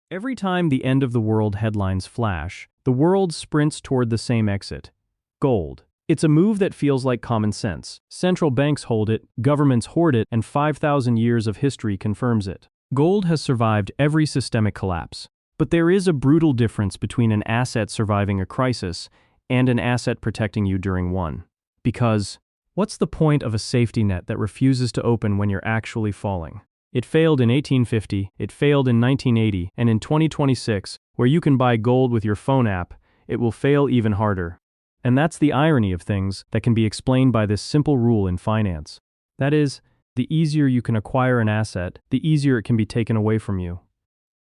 Every time the end of the world headlines flash, the world sprints toward the same exit: gold. It's a move that feels like common sense. Central banks hold it, governments hoard it, and 5,000 years of history confirms it. Gold has survived every systemic collapse. But there is a brutal difference between an asset surviving a crisis and an asset protecting you during one. Because, what's the point of a safety net that refuses to open when you're actually falling? It failed in 1850, it failed in 1980, and in 2026, where you can buy gold with your phone app, it will fail even harder. And that's the irony of things that can be explained by this simple rule in finance. That is, the easier you can acquire an asset, the easier it can be taken away from you.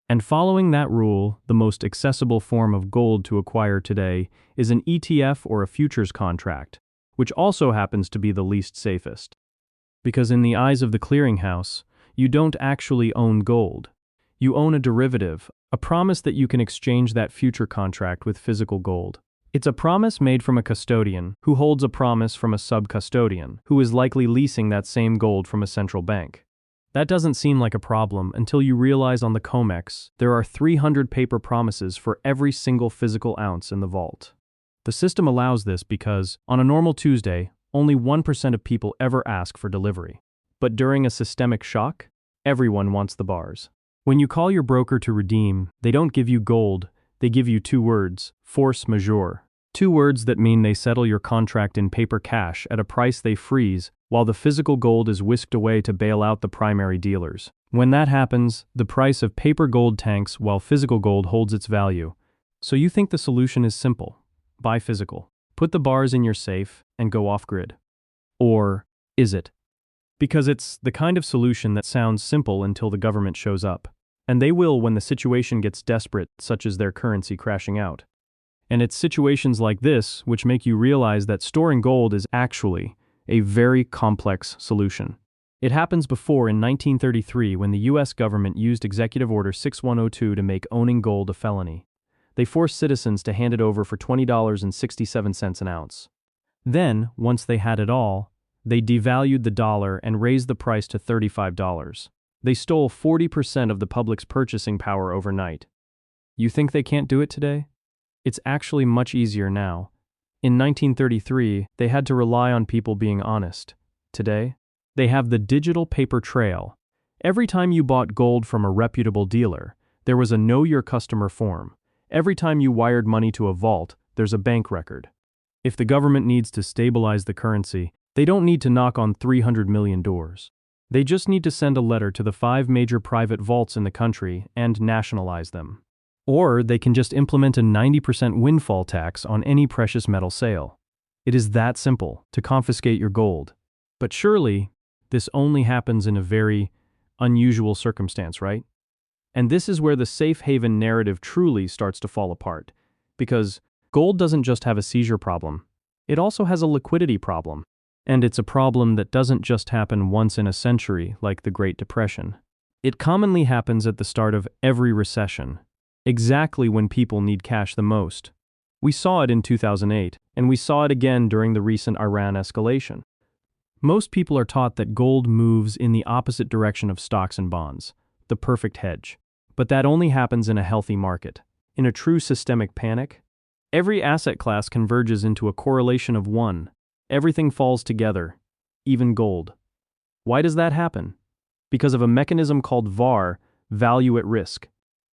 And following that rule, the most accessible form of gold to acquire today is an ETF or a futures contract, which also happens to be the least safest. Because in the eyes of the clearinghouse, you don't actually own gold. You own a derivative, a promise that you can exchange that future contract with physical gold. It's a promise made from a custodian who holds a promise from a sub-custodian who is likely leasing that same gold from a central bank. That doesn't seem like a problem until you realize on the COMEX there are 300 paper promises for every single physical ounce in the vault. The system allows this because, on a normal Tuesday, only 1% of people ever ask for delivery. But during a systemic shock, everyone wants the bars. When you call your broker to redeem, they don't give you gold, they give you two words: force majeure. Two words that mean they settle your contract in paper cash at a price they freeze, while the physical gold is whisked away to bail out the primary dealers. When that happens, the price of paper gold tanks while physical gold holds its value. So you think the solution is simple: buy physical, put the bars in your safe, and go off-grid. Or is it? Because it's the kind of solution that sounds simple until the government shows up. And they will when the situation gets desperate, such as their currency crashing out. And it's situations like this which make you realize that storing gold is actually a very complex solution. It happens before in 1933 when the US government used Executive Order 6102 to make owning gold a felony. They forced citizens to hand it over for $20.67 an ounce. Then, once they had it all, they devalued the dollar and raised the price to $35. They stole 40% of the public's purchasing power overnight. You think they can't do it today? It's actually much easier now. In 1933, they had to rely on people being honest. Today, they have the digital paper trail. Every time you bought gold from a reputable dealer, there was a Know Your Customer form. Every time you wired money to a vault, there's a bank record. If the government needs to stabilize the currency, they don't need to knock on 300 million doors. They just need to send a letter to the 5 major private vaults in the country and nationalize them. Or they can just implement a 90% windfall tax on any precious metal sale. It is that simple to confiscate your gold. But surely, this only happens in a very unusual circumstance, right? And this is where the safe haven narrative truly starts to fall apart. Because gold doesn't just have a seizure problem, it also has a liquidity problem. And it's a problem that doesn't just happen once in a century like the Great Depression. It commonly happens at the start of every recession, exactly when people need cash the most. We saw it in 2008, and we saw it again during the recent Iran escalation. Most people are taught that gold moves in the opposite direction of stocks and bonds, the perfect hedge. But that only happens in a healthy market. In a true systemic panic, every asset class converges into a correlation of 1. Everything falls together, even gold. Why does that happen? Because of a mechanism called VAR, value at risk.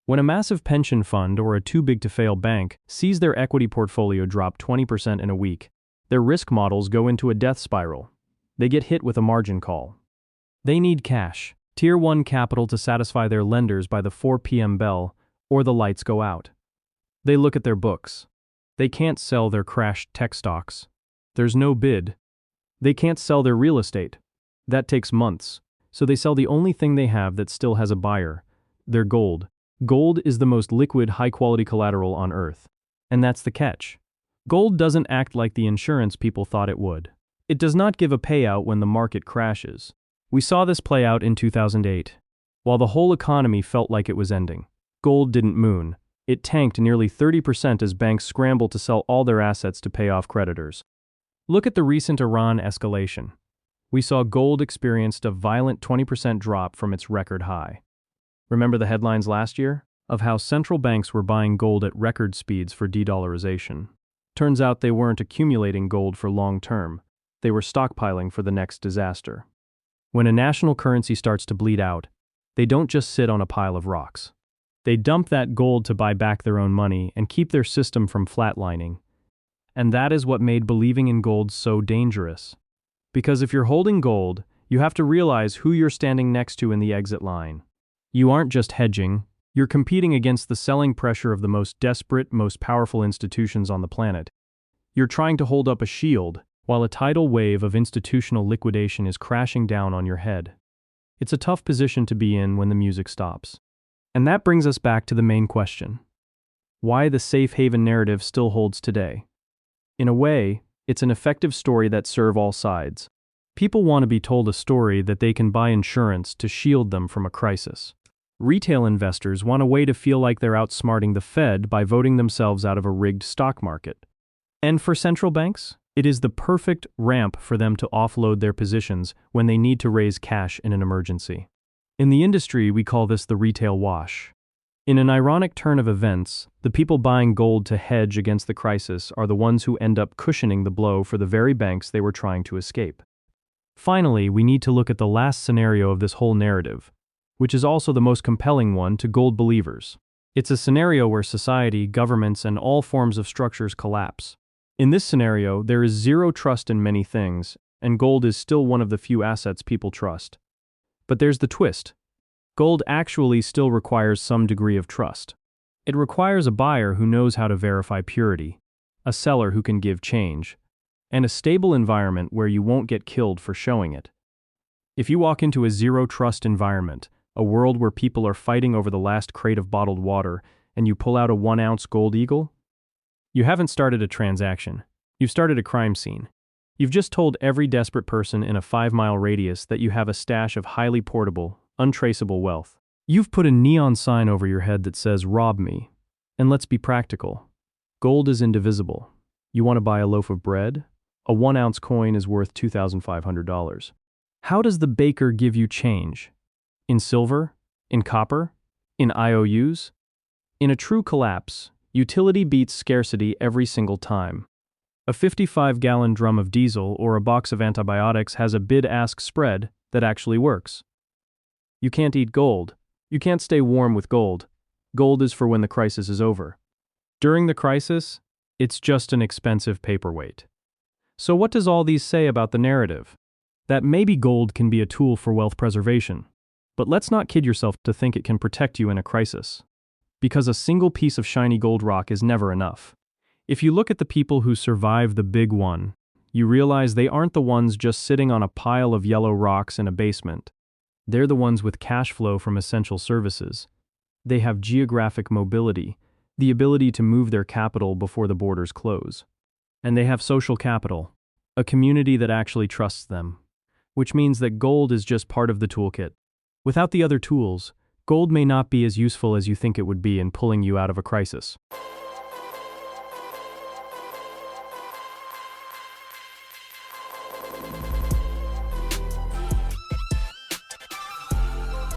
When a massive pension fund or a too-big-to-fail bank sees their equity portfolio drop 20% in a week, their risk models go into a death spiral. They get hit with a margin call. They need cash, Tier 1 capital to satisfy their lenders by the 4 p.m. bell, or the lights go out. They look at their books. They can't sell their crashed tech stocks. There's no bid. They can't sell their real estate. That takes months. So they sell the only thing they have that still has a buyer: their gold. Gold is the most liquid, high-quality collateral on Earth. And that's the catch. Gold doesn't act like the insurance people thought it would. It does not give a payout when the market crashes. We saw this play out in 2008. While the whole economy felt like it was ending, gold didn't moon. It tanked nearly 30% as banks scrambled to sell all their assets to pay off creditors. Look at the recent Iran escalation. We saw gold experienced a violent 20% drop from its record high. Remember the headlines last year? of how central banks were buying gold at record speeds for de-dollarization. Turns out they weren't accumulating gold for long term, they were stockpiling for the next disaster. When a national currency starts to bleed out, they don't just sit on a pile of rocks. They dump that gold to buy back their own money and keep their system from flatlining. And that is what made believing in gold so dangerous. Because if you're holding gold, you have to realize who you're standing next to in the exit line. You aren't just hedging, you're competing against the selling pressure of the most desperate, most powerful institutions on the planet. You're trying to hold up a shield, while a tidal wave of institutional liquidation is crashing down on your head. It's a tough position to be in when the music stops. And that brings us back to the main question: why the safe haven narrative still holds today. In a way, it's an effective story that serves all sides. People want to be told a story that they can buy insurance to shield them from a crisis. Retail investors want a way to feel like they're outsmarting the Fed by voting themselves out of a rigged stock market. And for central banks, it is the perfect ramp for them to offload their positions when they need to raise cash in an emergency. In the industry, we call this the retail wash. In an ironic turn of events, the people buying gold to hedge against the crisis are the ones who end up cushioning the blow for the very banks they were trying to escape. Finally, we need to look at the last scenario of this whole narrative, which is also the most compelling one to gold believers. It's a scenario where society, governments, and all forms of structures collapse. In this scenario, there is zero trust in many things, and gold is still one of the few assets people trust. But there's the twist. Gold actually still requires some degree of trust. It requires a buyer who knows how to verify purity, a seller who can give change, and a stable environment where you won't get killed for showing it. If you walk into a zero-trust environment, a world where people are fighting over the last crate of bottled water, and you pull out a 1-ounce gold eagle, you haven't started a transaction. You've started a crime scene. You've just told every desperate person in a 5-mile radius that you have a stash of highly portable, untraceable wealth. You've put a neon sign over your head that says, "Rob me." And let's be practical. Gold is indivisible. You want to buy a loaf of bread? A 1-ounce coin is worth $2,500. How does the baker give you change? In silver? In copper? In IOUs? In a true collapse, utility beats scarcity every single time. A 55-gallon drum of diesel or a box of antibiotics has a bid-ask spread that actually works. You can't eat gold. You can't stay warm with gold. Gold is for when the crisis is over. During the crisis, it's just an expensive paperweight. So what does all these say about the narrative? That maybe gold can be a tool for wealth preservation. But let's not kid yourself to think it can protect you in a crisis. Because a single piece of shiny gold rock is never enough. If you look at the people who survive the big one, you realize they aren't the ones just sitting on a pile of yellow rocks in a basement. They're the ones with cash flow from essential services. They have geographic mobility, the ability to move their capital before the borders close. And they have social capital, a community that actually trusts them. Which means that gold is just part of the toolkit. Without the other tools, gold may not be as useful as you think it would be in pulling you out of a crisis.